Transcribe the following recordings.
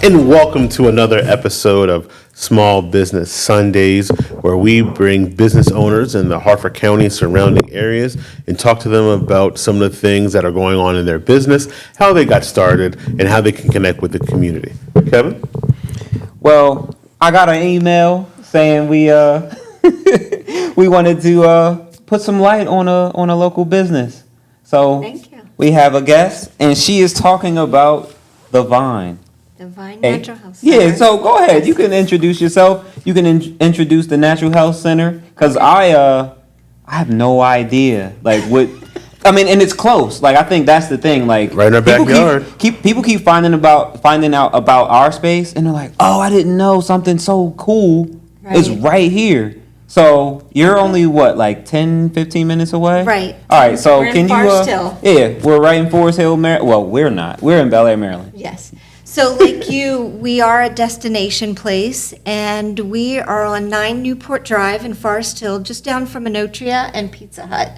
And welcome to another episode of Small Business Sundays, where we bring business owners in the Harford County and surrounding areas and talk to them about some of the things that are going on in their business, how they got started, and how they can connect with the community. Kevin? Well, I got an email saying we we wanted to put some light on a local business. So Thank you. we have a guest, and she is talking about the Vine. The Vine Hey. Natural Health Yeah, Center. so go ahead. You can introduce yourself. You can introduce the Natural Health Center, because I have no idea like what. I mean, and it's close. Like, I think that's the thing. Like, Right in our people backyard. People keep finding out about our space, and they're like, "Oh, I didn't know something so cool is Right. right here." So you're only what, like 10, 15 minutes away? Right. All right. So We're in can you? Forest Hill. Yeah, we're right in Forest Hill, Maryland. Well, we're not. We're in Bel Air, Maryland. Yes. So like we are a destination place, and we are on 9 Newport Drive in Forest Hill, just down from Anotria and Pizza Hut.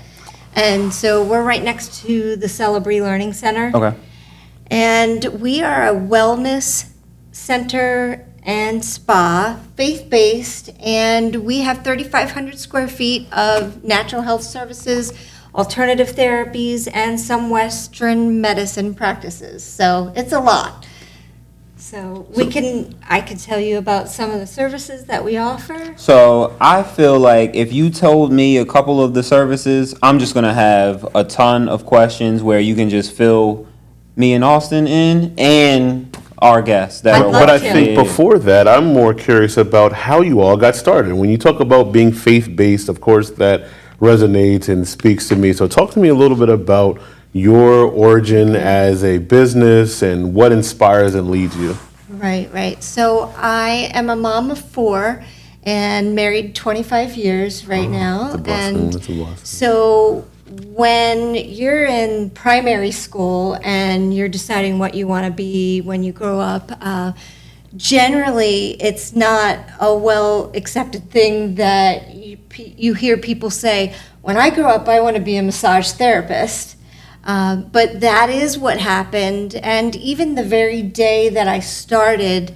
And so we're right next to the Celebree Learning Center. Okay. And we are a wellness center and spa, faith-based, and we have 3,500 square feet of natural health services, alternative therapies, and some Western medicine practices. So it's a lot. So I could tell you about some of the services that we offer. So I feel like if you told me a couple of the services, I'm just gonna have a ton of questions where you can just fill me and Austin in and our guests that I'd are. love But I to. think before that, I'm more curious about how you all got started. When you talk about being faith-based, of course, that resonates and speaks to me. So talk to me a little bit about your origin as a business and what inspires and leads you. Right. So I am a mom of 4 and married 25 years right now. That's a blessing. And That's a blessing. so when you're in primary school and you're deciding what you want to be when you grow up, generally it's not a well accepted thing that you hear people say, when I grow up, I want to be a massage therapist. But that is what happened. And even the very day that I started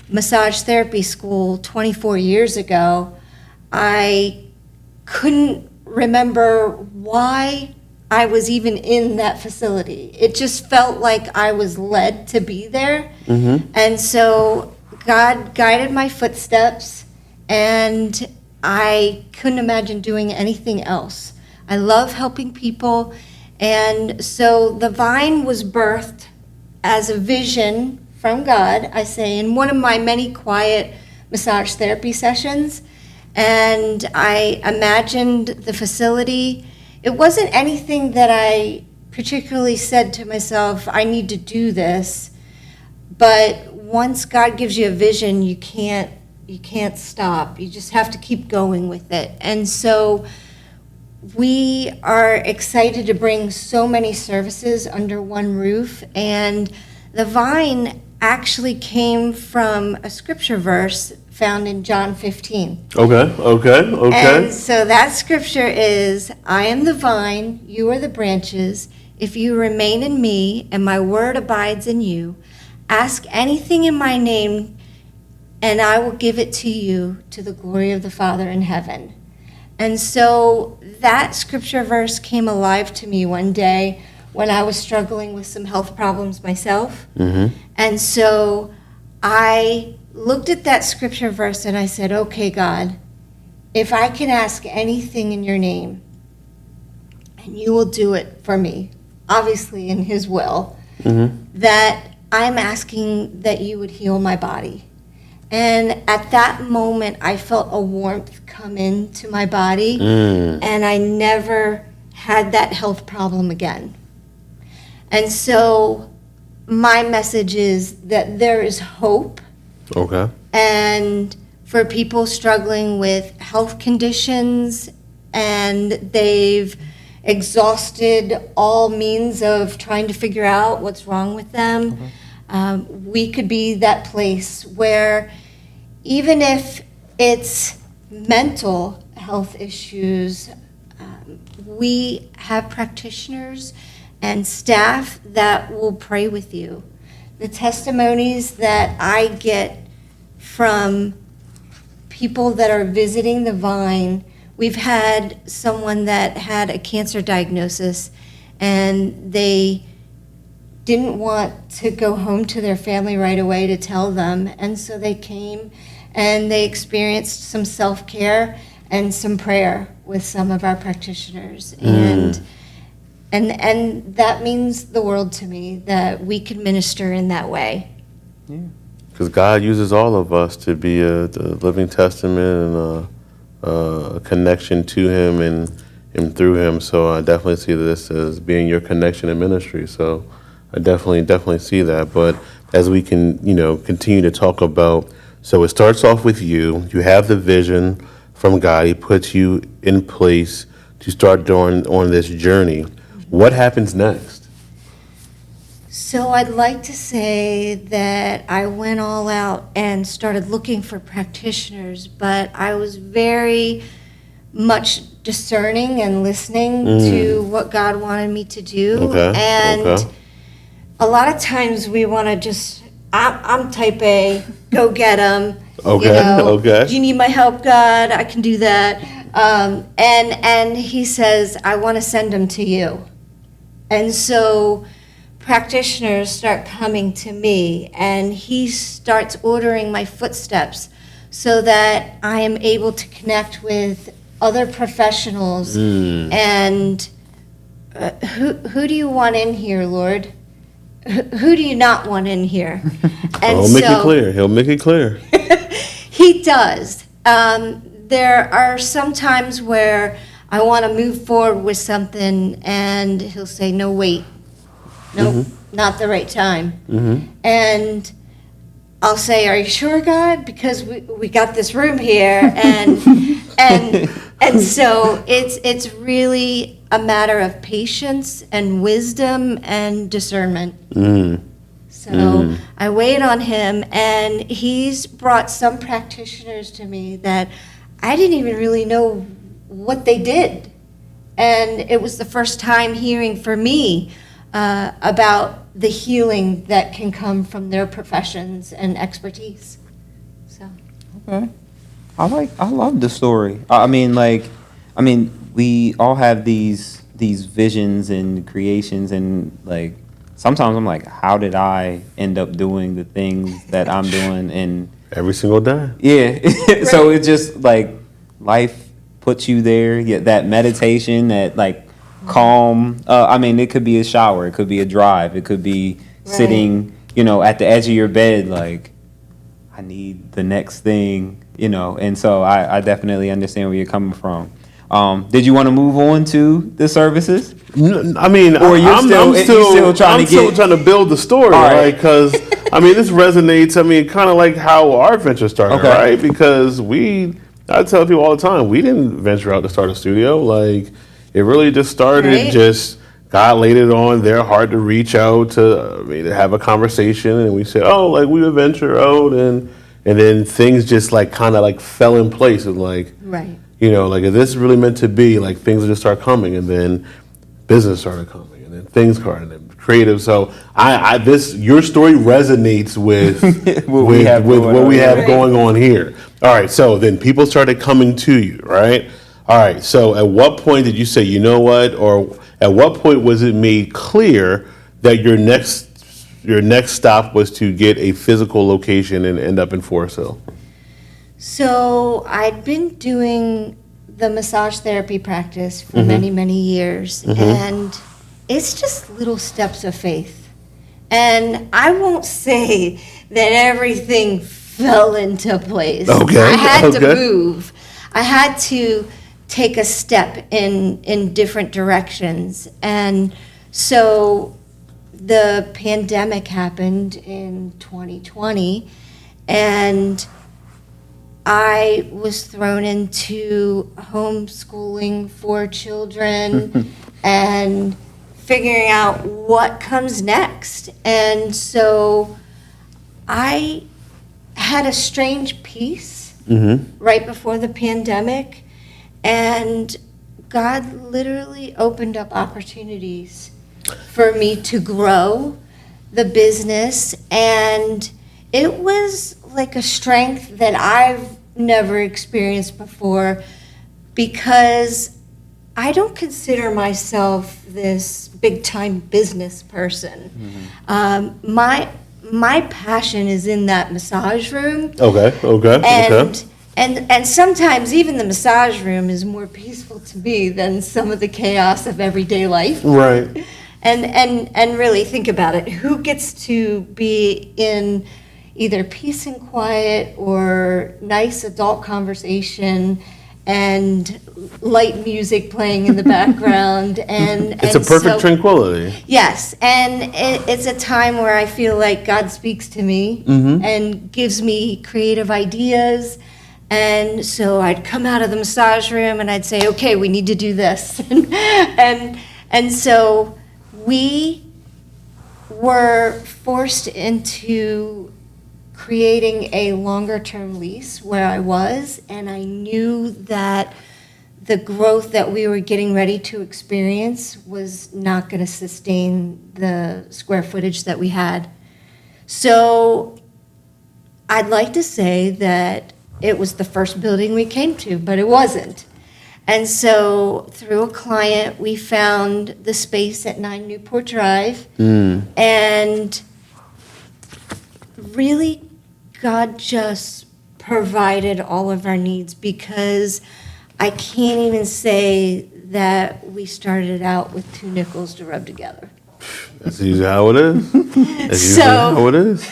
massage therapy school 24 years ago, I couldn't remember why I was even in that facility. It just felt like I was led to be there. And so God guided my footsteps, and I couldn't imagine doing anything else. I love helping people. And so the Vine was birthed as a vision from God, I say, in one of my many quiet massage therapy sessions. And I imagined the facility. It wasn't anything that I particularly said to myself, I need to do this. But once God gives you a vision, you can't stop. You just have to keep going with it. And so we are excited to bring so many services under one roof, and the Vine actually came from a scripture verse found in John 15. Okay. And so that scripture is, I am the vine, you are the branches. If you remain in me and my word abides in you, ask anything in my name and I will give it to you to the glory of the Father in heaven. And so that scripture verse came alive to me one day when I was struggling with some health problems myself. And so I looked at that scripture verse and I said, okay, God, if I can ask anything in your name, and you will do it for me, obviously in his will, that I'm asking that you would heal my body. And at that moment, I felt a warmth come into my body, and I never had that health problem again. And so my message is that there is hope. Okay. And for people struggling with health conditions and they've exhausted all means of trying to figure out what's wrong with them, we could be that place where even if it's mental health issues, we have practitioners and staff that will pray with you, the testimonies that I get from people that are visiting the Vine. We've had someone that had a cancer diagnosis, and they didn't want to go home to their family right away to tell them, and so they came and they experienced some self-care and some prayer with some of our practitioners. And that means the world to me, that we can minister in that way. Because God uses all of us to be a living testament and a connection to Him and through Him. So I definitely see this as being your connection in ministry. So I definitely see that. But as we can, continue to talk about, so it starts off with you. You have the vision from God. He puts you in place to start on this journey. What happens next? So I'd like to say that I went all out and started looking for practitioners, but I was very much discerning and listening to what God wanted me to do. And a lot of times we want to just, I'm type A, go get them. Do you need my help, God? I can do that. And He says, I want to send them to you. And so practitioners start coming to me, and He starts ordering my footsteps so that I am able to connect with other professionals. And who do you want in here, Lord? Who do you not want in here? And He'll make it clear. He'll make it clear. He does. There are some times where I want to move forward with something, and He'll say, no, wait. Nope, not the right time. And I'll say, are you sure, God? Because we got this room here. And so it's really a matter of patience and wisdom and discernment. So I wait on Him, and He's brought some practitioners to me that I didn't even really know what they did. And it was the first time hearing for me about the healing that can come from their professions and expertise. So. Okay. I love the story. We all have these visions and creations, and like sometimes I'm like, how did I end up doing the things that I'm doing? And every single day. Yeah. So it's just like life puts you there. Yeah, that meditation, that like calm. It could be a shower, it could be a drive, it could be sitting, at the edge of your bed, like I need the next thing, And so I definitely understand where you're coming from. Did you want to move on to the services? Or I'm still trying to build the story, right? Because this resonates. Kind of like how our venture started, right? Because I tell people all the time, we didn't venture out to start a studio. Like it really just started. Just God laid it on their heart to reach out to have a conversation, and we said, we would venture out, and then things just fell in place, and if this is really meant to be, things will just start coming, and then business started coming, and then things started, and then creative. So your story resonates with what we have going on here. All right, so then people started coming to you, right? All right, so at what point did you say, you know what, or at what point was it made clear that your next stop was to get a physical location and end up in Forest Hill? So I'd been doing the massage therapy practice for many, many years, and it's just little steps of faith. And I won't say that everything fell into place. I had to move. I had to take a step in different directions. And so the pandemic happened in 2020, and I was thrown into homeschooling for children and figuring out what comes next. And so I had a strange peace right before the pandemic, and God literally opened up opportunities for me to grow the business, and it was like a strength that I've never experienced before, because I don't consider myself this big-time business person. My passion is in that massage room. Okay. And sometimes even the massage room is more peaceful to me than some of the chaos of everyday life. Right. And really think about it. Who gets to be in either peace and quiet or nice adult conversation and light music playing in the background? It's a perfect tranquility. Yes, and it's a time where I feel like God speaks to me and gives me creative ideas. And so I'd come out of the massage room and I'd say, okay, we need to do this. and so we were forced into creating a longer-term lease where I was, and I knew that the growth that we were getting ready to experience was not going to sustain the square footage that we had. So I'd like to say that it was the first building we came to, but it wasn't. And so through a client, we found the space at 9 Newport Drive. And really, God just provided all of our needs, because I can't even say that we started out with 2 nickels to rub together. That's usually how it is. That's usually how it is.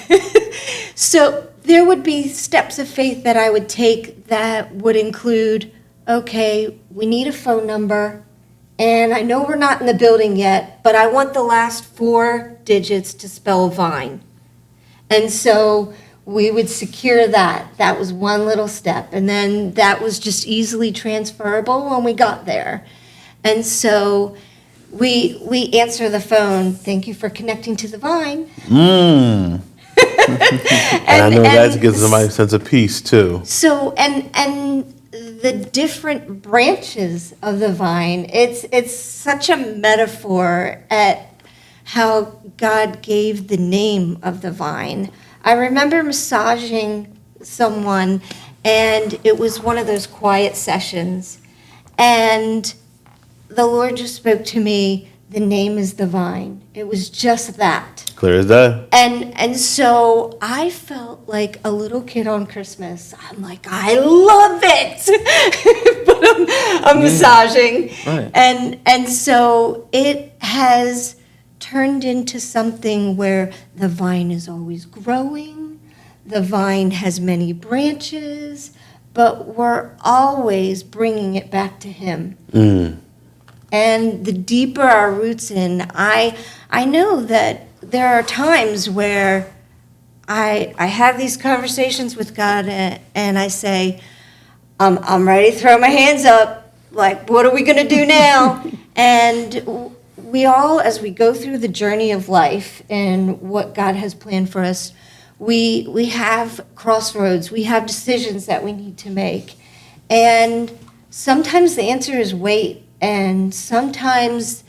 So there would be steps of faith that I would take that would include, okay, we need a phone number, and I know we're not in the building yet, but I want the last 4 digits to spell Vine. And so we would secure that. That was one little step. And then that was just easily transferable when we got there. And so we answer the phone, thank you for connecting to the Vine. And I know that gives somebody a sense of peace too. So, and the different branches of the vine, it's such a metaphor at how God gave the name of the vine. I remember massaging someone, and it was one of those quiet sessions, and the Lord just spoke to me, the name is the vine. It was just that. Clear as that. And so I felt like a little kid on Christmas. I'm like, I love it. But I'm massaging. Right. And so it has turned into something where the vine is always growing. The vine has many branches, but we're always bringing it back to Him. And the deeper our roots in, I know that there are times where I have these conversations with God, and I say, I'm ready to throw my hands up. Like, what are we going to do now? And we all, as we go through the journey of life and what God has planned for us, we have crossroads. We have decisions that we need to make. And sometimes the answer is wait. And sometimes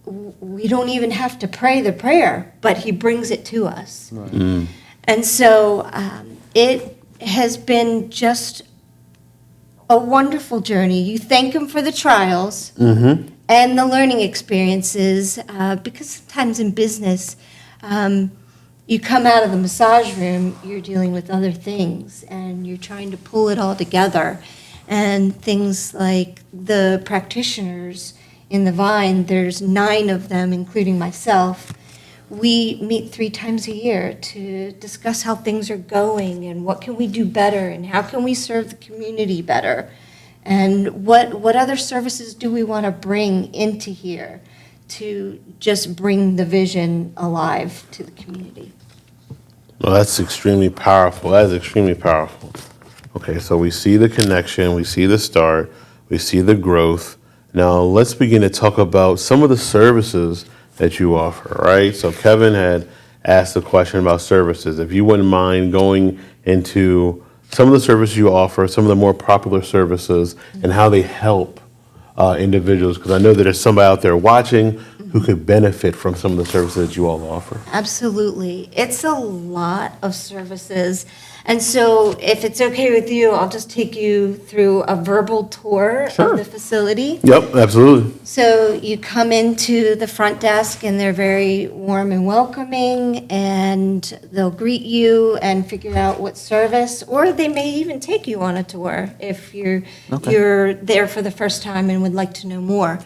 we don't even have to pray the prayer, but He brings it to us. Right. And so it has been just a wonderful journey. You thank Him for the trials and the learning experiences, because sometimes in business, you come out of the massage room, you're dealing with other things, and you're trying to pull it all together. And things like the practitioners in the Vine, there's 9 of them, including myself. We meet 3 times a year to discuss how things are going and what can we do better and how can we serve the community better and what other services do we want to bring into here to just bring the vision alive to the community. Well, that's extremely powerful. That is extremely powerful. Okay, so we see the connection, we see the start, we see the growth. Now let's begin to talk about some of the services that you offer, right? So Kevin had asked a question about services. If you wouldn't mind going into some of the services you offer, some of the more popular services, and how they help individuals? Because I know that there's somebody out there watching who could benefit from some of the services that you all offer. Absolutely. It's a lot of services. And so if it's okay with you, I'll just take you through a verbal tour Sure. of the facility. Yep, absolutely. So you come into the front desk and they're very warm and welcoming, and they'll greet you and figure out what service, or they may even take you on a tour if you're there for the first time and would like to know more.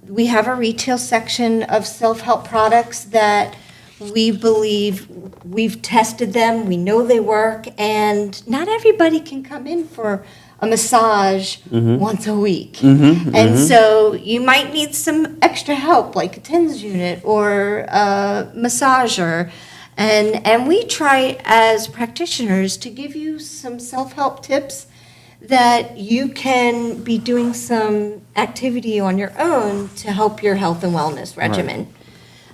We have a retail section of self-help products that we believe, we've tested them, we know they work, and not everybody can come in for a massage once a week. And so you might need some extra help, like a TENS unit or a massager. And we try as practitioners to give you some self-help tips that you can be doing some activity on your own to help your health and wellness regimen.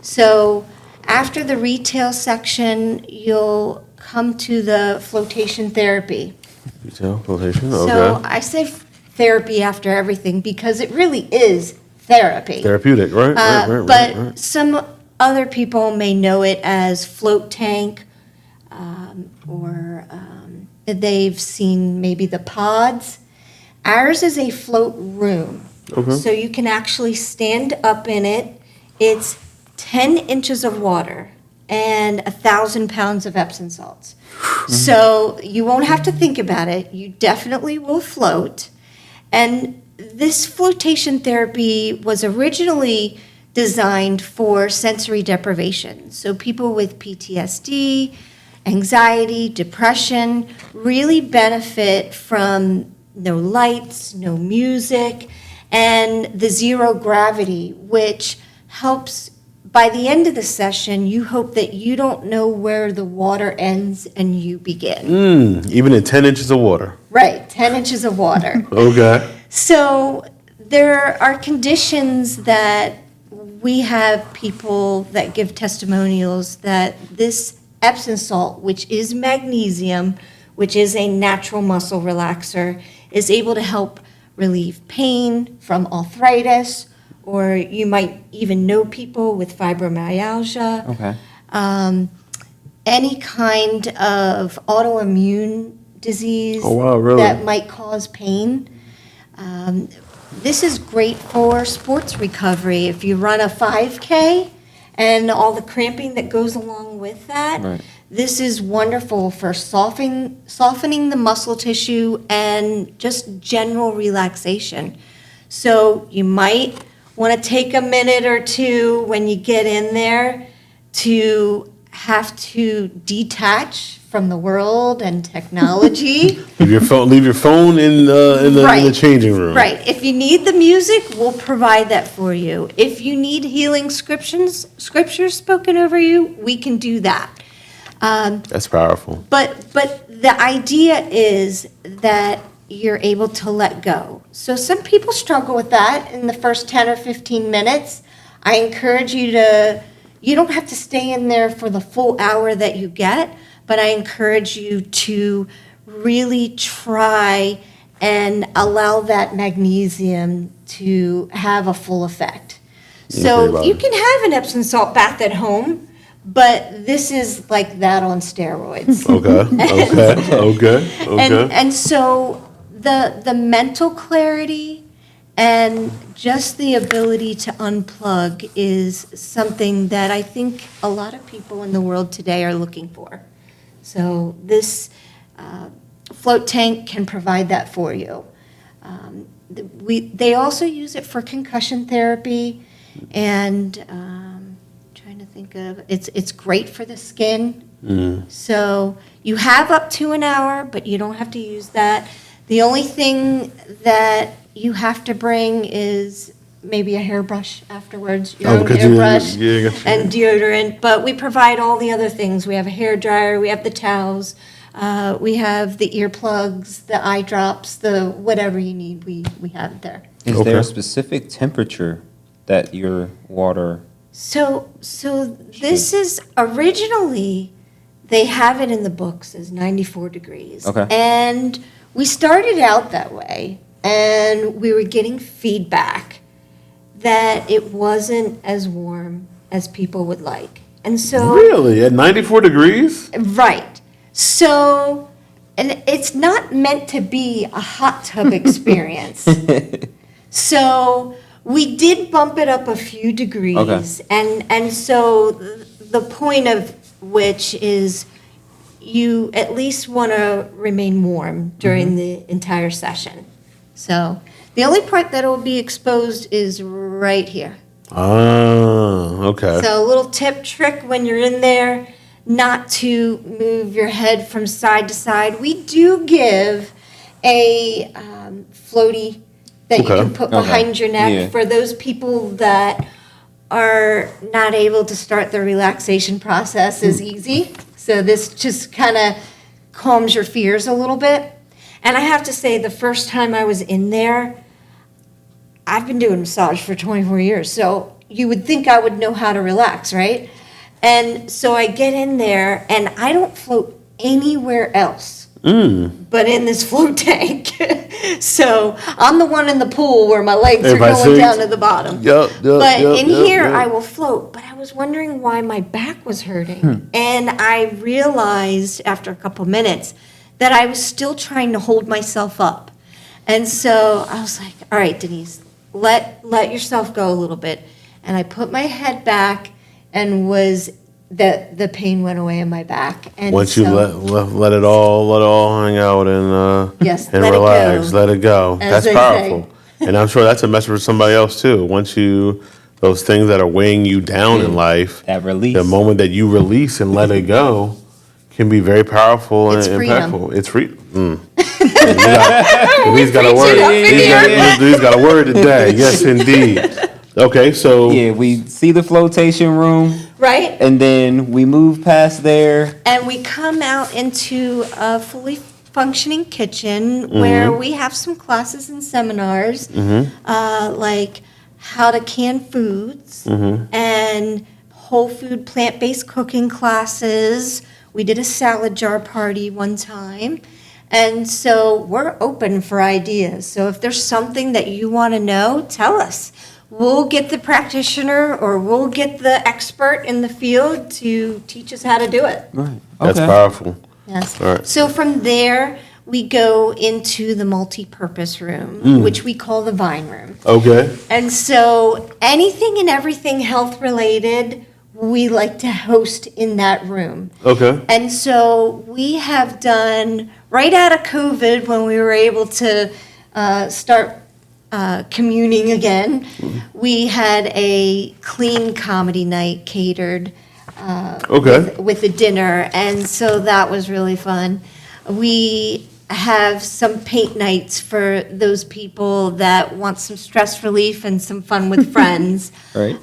So after the retail section, you'll come to the flotation therapy. Retail, flotation, So okay. I say therapy after everything because it really is therapy. Therapeutic, right? But some other people may know it as float tank, or they've seen maybe the pods. Ours is a float room. So you can actually stand up in it. It's 10 inches of water and 1,000 pounds of Epsom salts. So you won't have to think about it. You definitely will float. And this flotation therapy was originally designed for sensory deprivation. So people with PTSD, anxiety, depression really benefit from no lights, no music, and the zero gravity, which helps. By the end of the session, you hope that you don't know where the water ends and you begin. Even in 10 inches of water. Right, 10 inches of water. Okay. So there are conditions that we have people that give testimonials that this Epsom salt, which is magnesium, which is a natural muscle relaxer, is able to help relieve pain from arthritis, or you might even know people with fibromyalgia. Okay. Any kind of autoimmune disease Oh, wow, really? that might cause pain. This is great for sports recovery. If you run a 5K and all the cramping that goes along with that, Right. this is wonderful for softening the muscle tissue and just general relaxation. So you might want to take a minute or two when you get in there to have to detach from the world and technology. Leave your phone in the Right. changing room. Right. If you need the music, we'll provide that for you. If you need healing scriptures spoken over you, we can do that. That's powerful. But the idea is that you're able to let go. So some people struggle with that in the first 10 or 15 minutes. I encourage you you don't have to stay in there for the full hour that you get, but I encourage you to really try and allow that magnesium to have a full effect. So you can have an Epsom salt bath at home, but this is like that on steroids. Okay. And so the mental clarity and just the ability to unplug is something that I think a lot of people in the world today are looking for. So this float tank can provide that for you. They also use it for concussion therapy, and trying to think of, it's great for the skin. So you have up to an hour, but you don't have to use that. The only thing that you have to bring is maybe a hairbrush afterwards, your own hairbrush and deodorant. But we provide all the other things. We have a hair dryer, we have the towels, we have the earplugs, the eye drops, the whatever you need, we have it there. Is there a specific temperature that your water? So this is originally, they have it in the books as 94 degrees. Okay. And we started out that way. and we were getting feedback that it wasn't as warm as people would like. And so. Really? At 94 degrees? Right. So, and it's not meant to be a hot tub experience. So we did bump it up a few degrees. Okay. And so the point of which is you at least want to remain warm during the entire session. So the only part that will be exposed is right here. Ah, okay. So a little tip trick when you're in there, not to move your head from side to side. We do give a floaty that you Okay. can put behind your neck Yeah. for those people that are not able to start the relaxation process as easy. So this just kind of calms your fears a little bit. And I have to say, the first time I was in there, I've been doing massage for 24 years, so you would think I would know how to relax, right? And so I get in there, and I don't float anywhere else but in this float tank. So I'm the one in the pool where my legs Everybody are going down sees? to the bottom. But in here, I will float. But I was wondering why my back was hurting. And I realized after a couple minutes that I was still trying to hold myself up. And so I was like, all right, Denise, let yourself go a little bit. And I put my head back and the pain went away in my back. And Once you let it all hang out and Yes, and let it relax, go, let it go. as That's they powerful. And I'm sure that's a message for somebody else too. Once those things that are weighing you down in life, That release. the moment that you release and let it go can be very powerful and It's freedom. impactful. It's free. He's got a word. Preaching up in here. He's got a word today. Yes, indeed. Okay, so Yeah, we see the flotation room, right? and then we move past there. And we come out into a fully functioning kitchen where we have some classes and seminars, like how to can foods and whole food plant-based cooking classes. We did a salad jar party one time. And so we're open for ideas. So if there's something that you want to know, tell us. We'll get the practitioner or we'll get the expert in the field to teach us how to do it. Right. that's powerful. Yes. All right. So from there, we go into the multi-purpose room, which we call the Vine Room. Okay. And so anything and everything health related, we like to host in that room. Okay. And so we have done, right out of COVID, when we were able to start communing again, we had a clean comedy night catered Okay. with a dinner, and so that was really fun. We have some paint nights for those people that want some stress relief and some fun with friends. Right.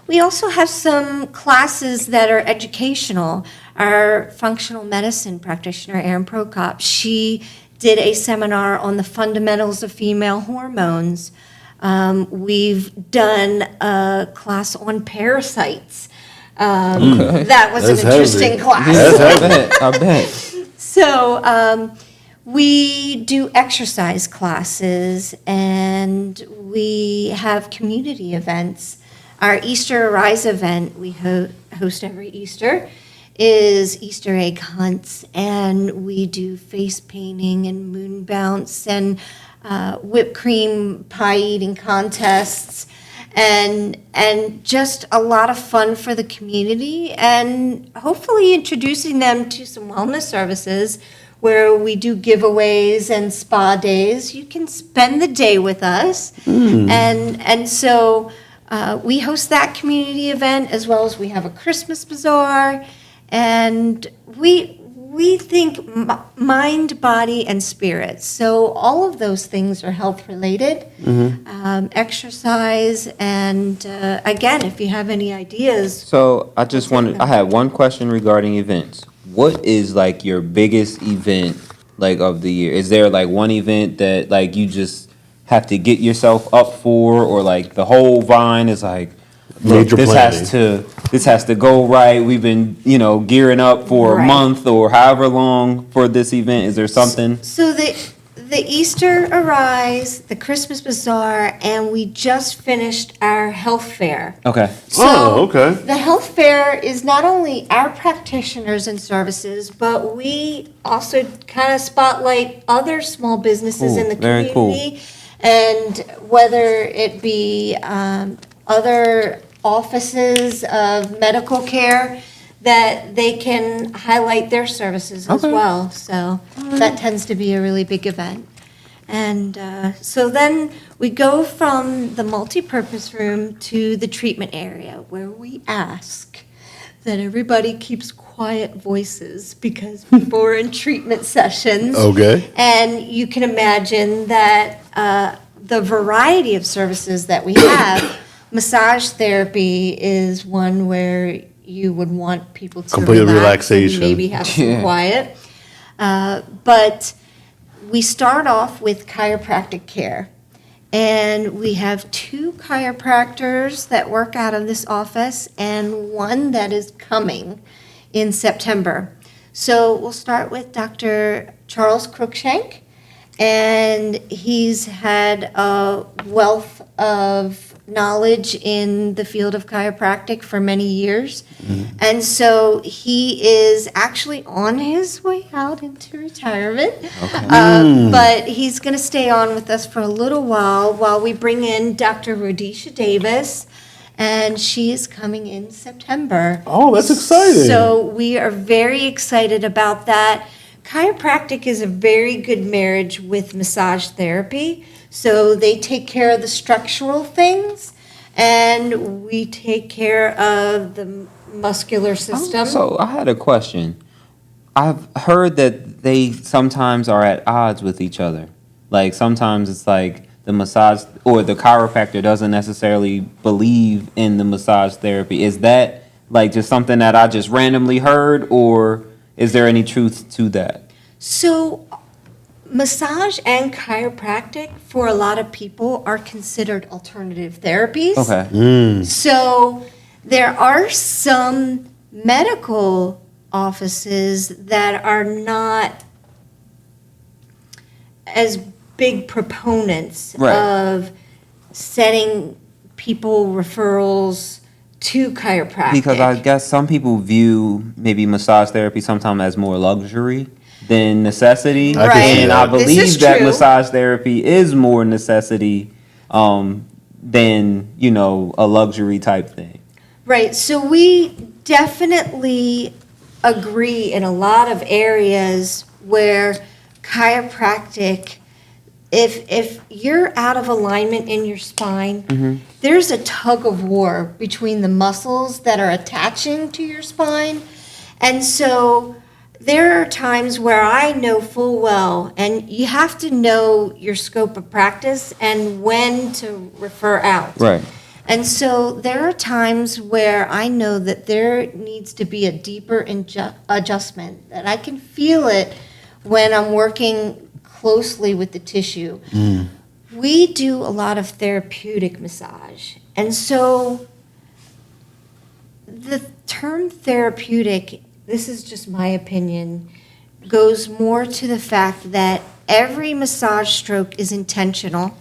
We also have some classes that are educational. Our functional medicine practitioner, Erin Prokop, she did a seminar on the fundamentals of female hormones. We've done a class on parasites. That was That's an interesting heavy. class. That's I bet. So we do exercise classes and we have community events. Our Easter Rise event we host every Easter is Easter egg hunts, and we do face painting and moon bounce and whipped cream pie eating contests and just a lot of fun for the community, and hopefully introducing them to some wellness services where we do giveaways and spa days. You can spend the day with us. And so we host that community event, as well as we have a Christmas bazaar. And we think mind, body, and spirit. So all of those things are health related, exercise, and again, if you have any ideas. So I had one question regarding events. What is like your biggest event like of the year? Is there like one event that like you just have to get yourself up for, or like the whole Vine is like, look, Major this has to go right. We've been, gearing up for a Right. month or however long for this event. Is there something? So the Easter Arise, the Christmas Bazaar, and we just finished our health fair. Okay. Oh, okay. The health fair is not only our practitioners and services, but we also kind of spotlight other small businesses in the Very cool. community. And whether it be other offices of medical care, that they can highlight their services as Okay. well. So that tends to be a really big event. And so then we go from the multipurpose room to the treatment area, where we ask that everybody keeps quiet voices because people are in treatment sessions. Okay. And you can imagine that the variety of services that we have, massage therapy is one where you would want people to Complete relax relaxation. and maybe have some Yeah. quiet. But we start off with chiropractic care. And we have 2 chiropractors that work out of this office and one that is coming in September. So we'll start with Dr. Charles Cruikshank. And he's had a wealth of knowledge in the field of chiropractic for many years. And so he is actually on his way out into retirement. But he's going to stay on with us for a little while we bring in Dr. Rhodesha Davis. And she is coming in September. Oh, that's exciting. So we are very excited about that. Chiropractic is a very good marriage with massage therapy. So they take care of the structural things, and we take care of the muscular system. So I had a question. I've heard that they sometimes are at odds with each other. Like sometimes it's like the massage or the chiropractor doesn't necessarily believe in the massage therapy. Is that like just something that I just randomly heard, or is there any truth to that? So massage and chiropractic, for a lot of people, are considered alternative therapies. Okay. So there are some medical offices that are not as big proponents Right. of setting people referrals to chiropractic. Because I guess some people view maybe massage therapy sometimes as more luxury than necessity. I can see And that. I This believe is that true. massage therapy is more necessity than, a luxury type thing. Right, so we definitely agree in a lot of areas where chiropractic, if you're out of alignment in your spine, there's a tug of war between the muscles that are attaching to your spine. And so there are times where I know full well, and you have to know your scope of practice and when to refer out. Right. And so there are times where I know that there needs to be a deeper adjustment, that I can feel it when I'm working closely with the tissue. We do a lot of therapeutic massage. And so the term therapeutic, this is just my opinion, goes more to the fact that every massage stroke is intentional.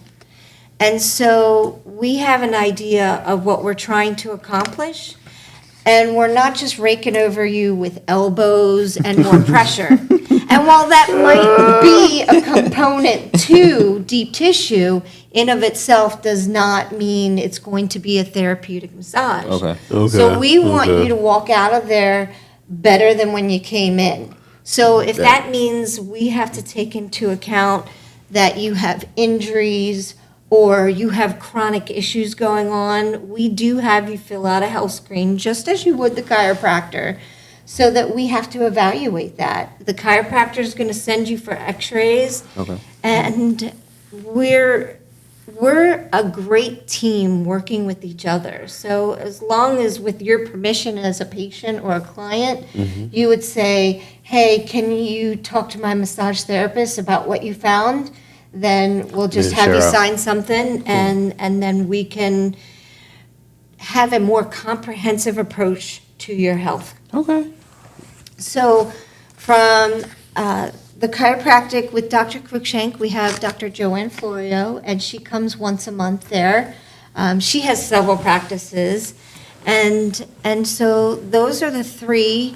And so we have an idea of what we're trying to accomplish. And we're not just raking over you with elbows and more pressure. And while that might be a component to deep tissue, in of itself does not mean it's going to be a therapeutic massage. Okay. So we want okay. you to walk out of there better than when you came in. So if that means we have to take into account that you have injuries or you have chronic issues going on, we do have you fill out a health screen just as you would the chiropractor, so that we have to evaluate that. The chiropractor is going to send you for x-rays. Okay. And we're a great team working with each other. So as long as, with your permission as a patient or a client, you would say, hey, can you talk to my massage therapist about what you found? Then we'll just Yeah, have you sure. sign something, and then we can have a more comprehensive approach to your health. Okay. So from the chiropractic with Dr. Cruikshank, we have Dr. Joanne Florio, and she comes once a month there. She has several practices, and so those are the three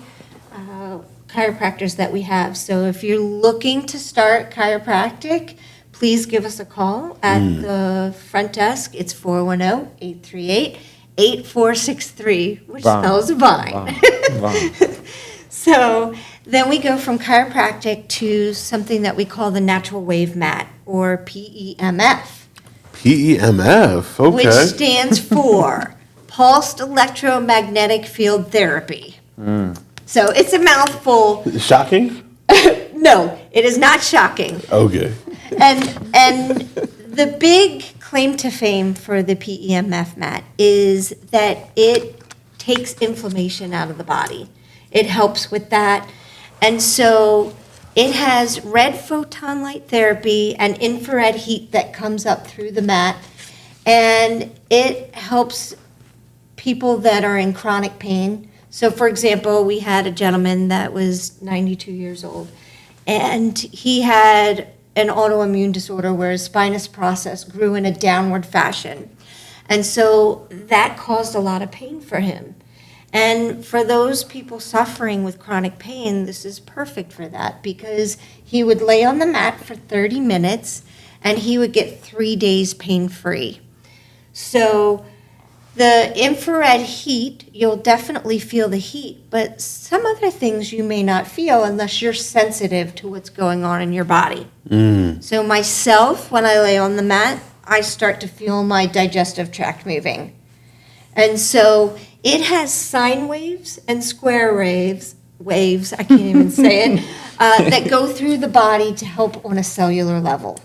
chiropractors that we have. So if you're looking to start chiropractic, please give us a call at the front desk. It's 410-838-8463, which spells Vine. So then we go from chiropractic to something that we call the natural wave mat, or PEMF. PEMF, okay. Which stands for Pulsed Electromagnetic Field Therapy. So it's a mouthful. Shocking? No, it is not shocking. Okay. And the big claim to fame for the PEMF mat is that it takes inflammation out of the body. It helps with that. And so it has red photon light therapy and infrared heat that comes up through the mat. And it helps people that are in chronic pain. So for example, we had a gentleman that was 92 years old, and he had an autoimmune disorder where his spinous process grew in a downward fashion. And so that caused a lot of pain for him. And for those people suffering with chronic pain, this is perfect for that, because he would lay on the mat for 30 minutes and he would get 3 days pain-free. So the infrared heat, you'll definitely feel the heat, but some other things you may not feel unless you're sensitive to what's going on in your body. So myself, when I lay on the mat, I start to feel my digestive tract moving. And so it has sine waves and square waves, I can't even say it, that go through the body to help on a cellular level.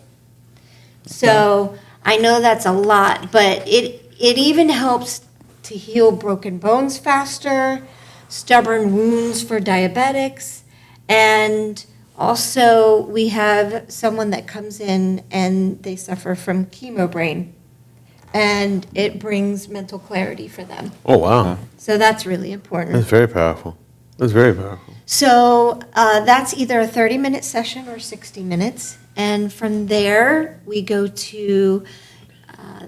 So I know that's a lot, but it even helps to heal broken bones faster, stubborn wounds for diabetics, and also we have someone that comes in and they suffer from chemo brain, and it brings mental clarity for them. Oh, wow. So that's really important. That's very powerful. That's very powerful. So that's either a 30-minute session or 60 minutes. And from there, we go to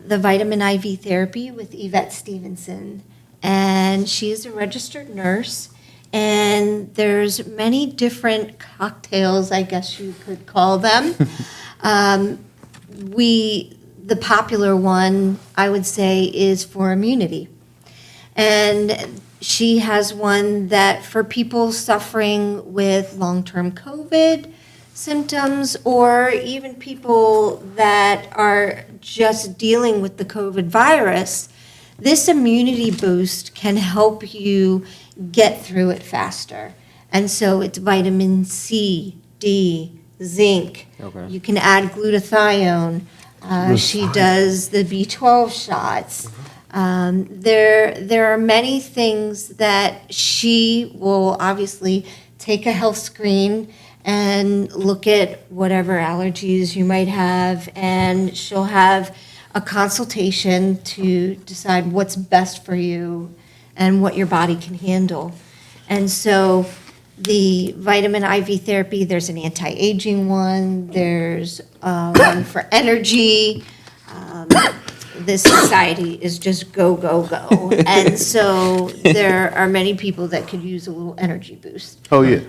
the vitamin IV therapy with Yvette Stevenson. And she is a registered nurse. And there's many different cocktails, I guess you could call them. The popular one, I would say, is for immunity. And she has one that for people suffering with long-term COVID symptoms, or even people that are just dealing with the COVID virus, this immunity boost can help you get through it faster. And so it's vitamin C, D, zinc. Okay. You can add glutathione. She does the B12 shots. There are many things that she will obviously take a health screen and look at whatever allergies you might have, and she'll have a consultation to decide what's best for you and what your body can handle. And so the vitamin IV therapy, there's an anti-aging one, there's one for energy. This society is just go, go, go. And so there are many people that could use a little energy boost. Oh, yeah.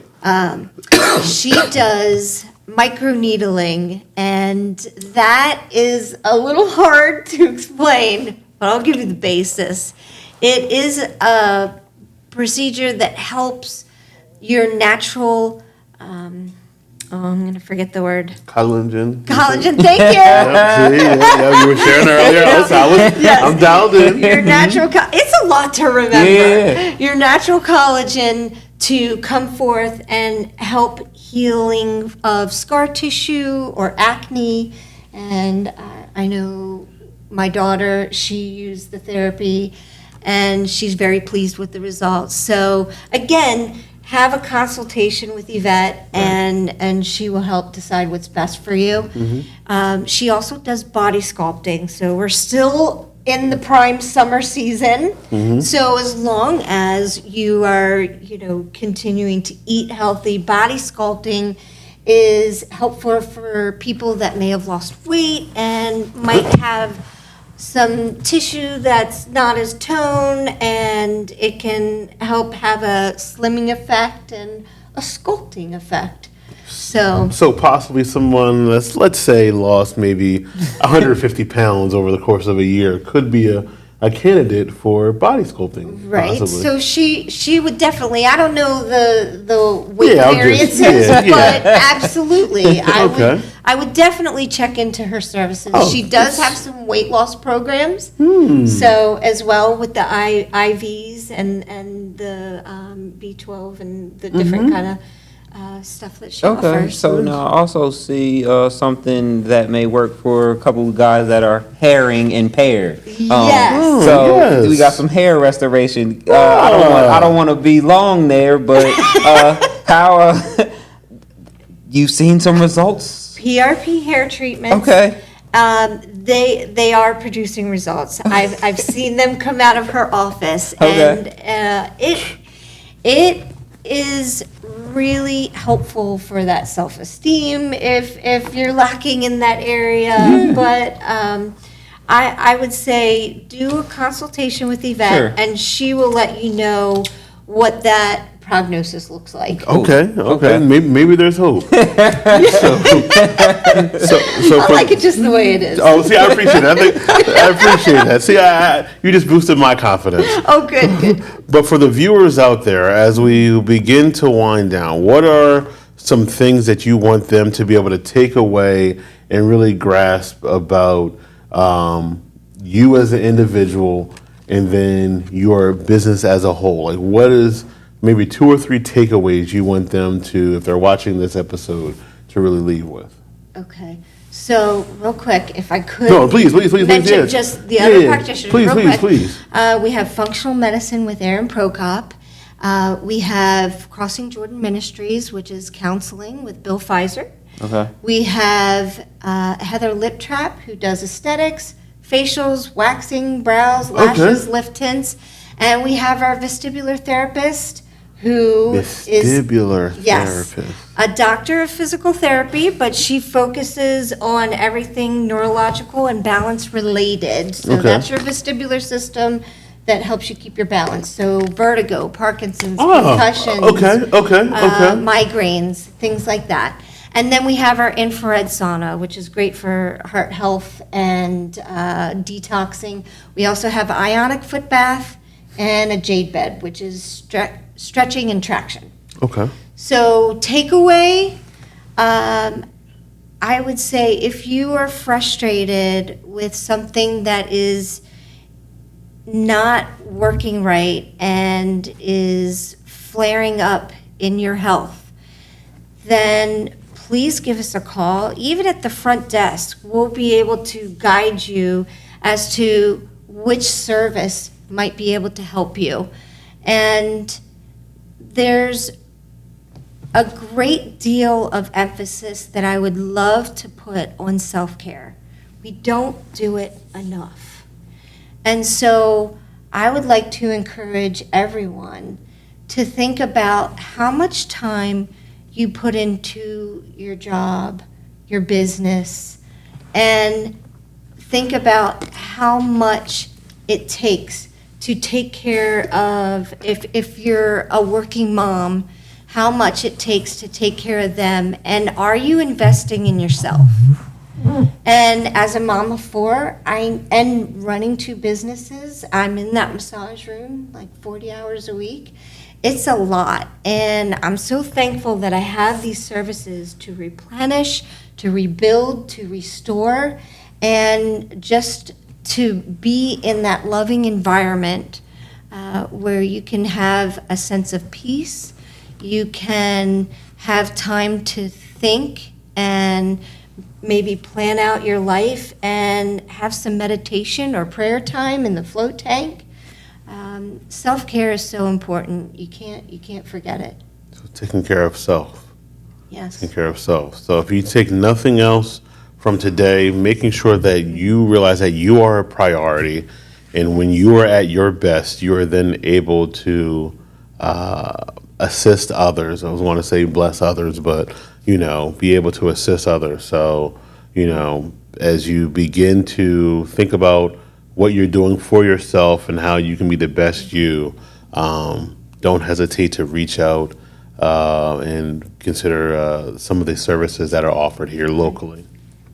She does microneedling, and that is a little hard to explain, but I'll give you the basis. It is a procedure that helps your natural, I'm going to forget the word. Collagen. Collagen, thank you. Yeah, you were sharing earlier. I'm dialed in. Your natural, it's a lot to remember. Yeah. Your natural collagen to come forth and help healing of scar tissue or acne. And I know my daughter, she used the therapy and she's very pleased with the results. So again, have a consultation with Yvette, and she will help decide what's best for you. She also does body sculpting, so we're still in the prime summer season. So as long as you are, continuing to eat healthy, body sculpting is helpful for people that may have lost weight and might have some tissue that's not as toned, and it can help have a slimming effect and a sculpting effect. So possibly someone that's, let's say, lost maybe 150 pounds over the course of a year could be a candidate for body sculpting. right, Possibly. so she would definitely. I don't know the weight Yeah, variances, yeah. but absolutely, Okay. I would definitely check into her services. Oh, She does have some weight loss programs, Hmm. so as well with the IVs and the B12 and the different kind of stuff that she Okay, offers. so now I also see something that may work for a couple of guys that are hairing impaired. Yes. So yes. we got some hair restoration. I don't want to be long there, but how you've seen some results? PRP hair treatments. Okay. They are producing results. I've seen them come out of her office, Okay. and it is really helpful for that self-esteem if you're lacking in that area. But I would say do a consultation with Yvette, Sure. and she will let you know what that prognosis looks like. Okay. Okay. Maybe there's hope. so I for- like it just the way it is. Oh, see, I appreciate that. I appreciate that. See, you just boosted my confidence. Oh, good. But for the viewers out there, as we begin to wind down, what are some things that you want them to be able to take away and really grasp about you as an individual and then your business as a whole? Like, what is maybe 2 or 3 takeaways you want them to, if they're watching this episode, to really leave with? Okay, so real quick, if I could. No, please, mention yes. just the other Yeah, practitioners. please, real please. quick. We have functional medicine with Aaron Prokop. We have Crossing Jordan Ministries, which is counseling with Bill Pfizer. Okay. We have Heather Liptrap, who does aesthetics, facials, waxing, brows, lashes, lift tints. And we have our vestibular therapist, who Vestibular yes, therapist. a doctor of physical therapy, but she focuses on everything neurological and balance related. So Okay. that's your vestibular system that helps you keep your balance. So vertigo, Parkinson's, Oh, concussions, okay. migraines, things like that. And then we have our infrared sauna, which is great for heart health and detoxing. We also have ionic foot bath and a jade bed, which is stretching and traction. Okay. So takeaway, I would say if you are frustrated with something that is not working right and is flaring up in your health, then please give us a call. Even at the front desk, we'll be able to guide you as to which service might be able to help you. And there's a great deal of emphasis that I would love to put on self-care. We don't do it enough. And so I would like to encourage everyone to think about how much time you put into your job, your business, and think about how much it takes to take care of, if you're a working mom, how much it takes to take care of them, and are you investing in yourself? And as a mom of 4, and running 2 businesses, I'm in that massage room like 40 hours a week. It's a lot, and I'm so thankful that I have these services to replenish, to rebuild, to restore, and just to be in that loving environment where you can have a sense of peace, you can have time to think and maybe plan out your life and have some meditation or prayer time in the float tank. Self-care is so important. You can't forget it. So taking care of self. Yes. Taking care of self. So if you take nothing else from today, making sure that you realize that you are a priority, and when you are at your best, you are then able to assist others. I was want to say bless others, but be able to assist others. So, as you begin to think about what you're doing for yourself and how you can be the best you, don't hesitate to reach out and consider some of the services that are offered here locally.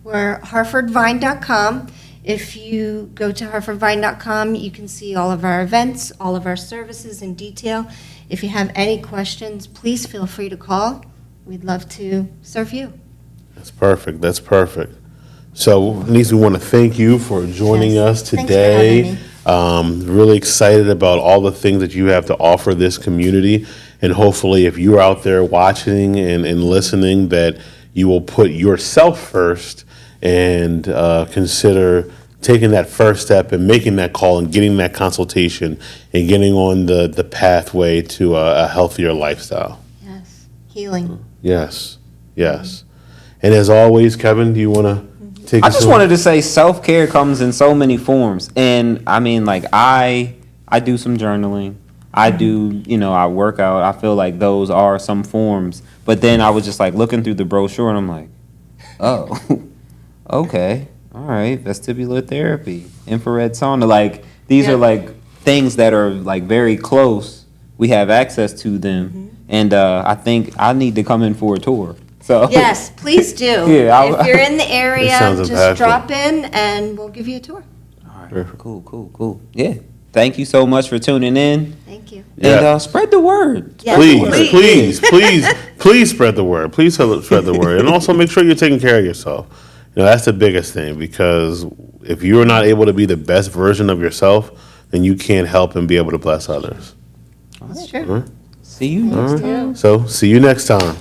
We're harfordvine.com. If you go to harfordvine.com, you can see all of our events, all of our services in detail. If you have any questions, please feel free to call. We'd love to serve you. That's perfect. That's perfect. So, Denise, we want to thank you for joining Yes. us Thanks for today. having Really excited about all the things that you have to offer this community. And hopefully, if you're out there watching and listening, that you will put yourself first and consider taking that first step and making that call and getting that consultation and getting on the pathway to a healthier lifestyle. Yes, healing. Yes, yes. And as always, Kevin, do you want to take I us just on? wanted to say self-care comes in so many forms. And I mean, like, I do some journaling. I do, I work out. I feel like those are some forms. But then I was just like looking through the brochure and I'm like, oh, okay. All right. Vestibular therapy, infrared sauna. Like, these Yeah. are like things that are like very close. We have access to them. And I think I need to come in for a tour. So Yes, please do. Yeah, If you're in the area, sounds just impactful. drop in and we'll give you a tour. All right. Cool. Yeah. Thank you so much for tuning in. Thank you. Yeah. And spread the word. Yes, Please spread the word. Please spread the word. And also make sure you're taking care of yourself. That's the biggest thing, because if you're not able to be the best version of yourself, then you can't help and be able to bless others. That's true. See you next time. Yeah. So, see you next time.